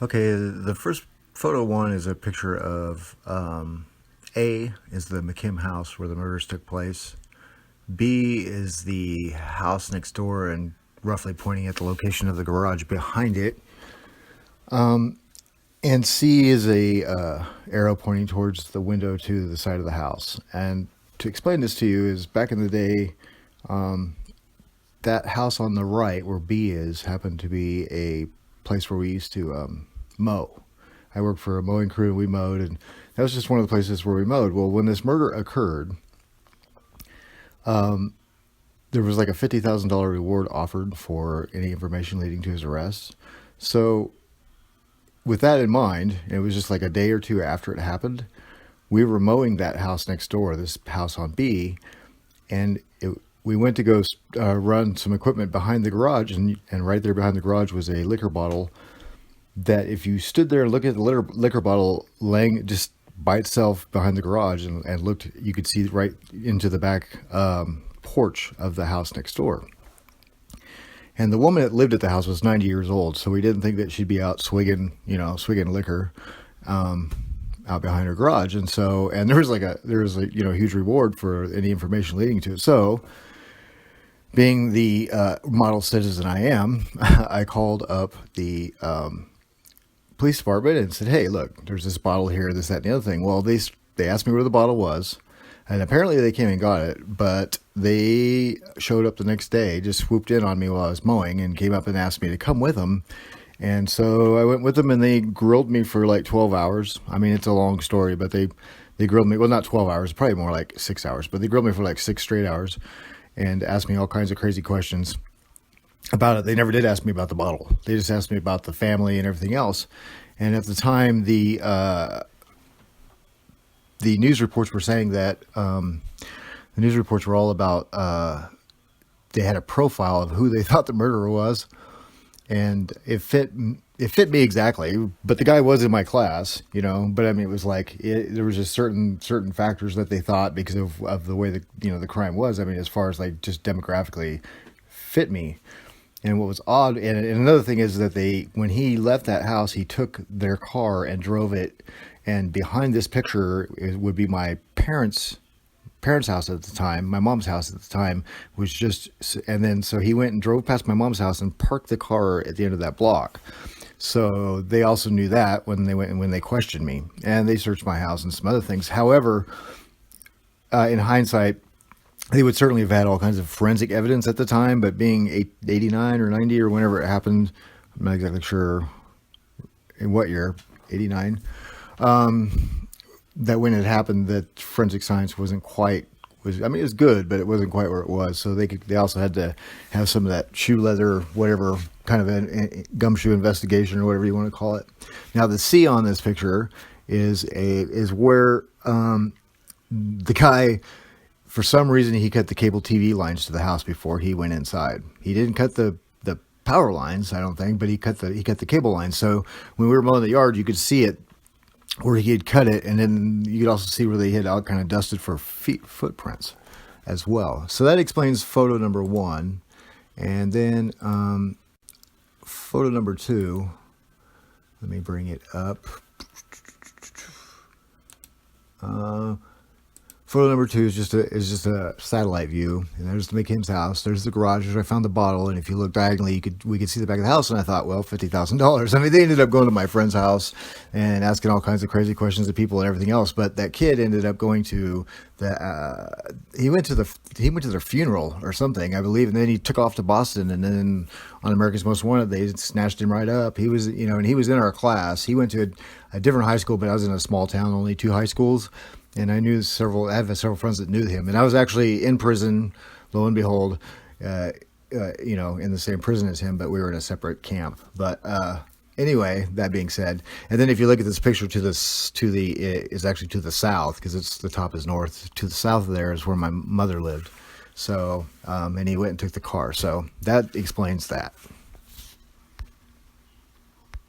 Okay, the first photo one is a picture of A is the McKim house where the murders took place. B is the house next door and roughly pointing at the location of the garage behind it. And C is a arrow pointing towards the window to the side of the house. And to explain this to you is back in the day, that house on the right where B is happened to be a place where we used to mow. I worked for a mowing crew and we mowed, and that was just one of the places where we mowed. Well, when this murder occurred, there was like a $50,000 reward offered for any information leading to his arrest. So, with that in mind, it was just like a day or two after it happened. We were mowing that house next door, this house on B, and we went to go run some equipment behind the garage, and right there behind the garage was a liquor bottle that if you stood there and looked at the liquor bottle laying just by itself behind the garage and looked, you could see right into the back porch of the house next door. And the woman that lived at the house was 90 years old, so we didn't think that she'd be out swigging liquor out behind her garage. And so, and there was a huge reward for any information leading to it. So, being the model citizen I am, I called up the police department and said, "Hey, look, there's this bottle here, this, that, and the other thing." Well, they asked me where the bottle was, and apparently they came and got it, but they showed up the next day, just swooped in on me while I was mowing, and came up and asked me to come with them. And so I went with them, and they grilled me for like 12 hours. I mean, it's a long story, but they grilled me, well, not 12 hours, probably more like 6 hours, but they grilled me for like 6 straight hours and asked me all kinds of crazy questions about it. They never did ask me about the bottle. They just asked me about the family and everything else. And at the time, the news reports were saying that the news reports were all about they had a profile of who they thought the murderer was, and it fit me exactly. But the guy was in my class, But I mean, it was like there was just certain factors that they thought because of the way the crime was. I mean, as far as like just demographically fit me. And what was odd, and another thing is that when he left that house, he took their car and drove it. And behind this picture would be my parents' house at the time. My mom's house at the time was just, and then so he went and drove past my mom's house and parked the car at the end of that block. So they also knew that when they questioned me, and they searched my house and some other things. However, in hindsight, they would certainly have had all kinds of forensic evidence at the time, but being 89 or 90 or whenever it happened, I'm not exactly sure in what year, 89, that when it happened, that forensic science wasn't quite, it was good, but it wasn't quite where it was. So they also had to have some of that shoe leather, whatever, kind of a gumshoe investigation or whatever you want to call it. Now the C on this picture is where the guy, for some reason, he cut the cable TV lines to the house before he went inside. He didn't cut the power lines, I don't think, but he cut the cable lines. So when we were mowing the yard, you could see it where he had cut it, and then you could also see where they had all kind of dusted for footprints as well. So that explains photo number 1, and then photo number 2. Let me bring it up. Photo number 2 is just a satellite view, and there's McKim's house. There's the garage where I found the bottle, and if you look diagonally, we could see the back of the house. And I thought, well, $50,000. I mean, they ended up going to my friend's house and asking all kinds of crazy questions of people and everything else. But that kid ended up going to he went to their funeral or something, I believe, and then he took off to Boston. And then on America's Most Wanted, they snatched him right up. He was, and he was in our class. He went to a different high school, but I was in a small town, only 2 high schools. And I have several friends that knew him. And I was actually in prison, lo and behold, in the same prison as him, but we were in a separate camp. But anyway, that being said, and then if you look at this picture is actually to the south, because the top is north. To the south of there is where my mother lived. So, and he went and took the car. So that explains that.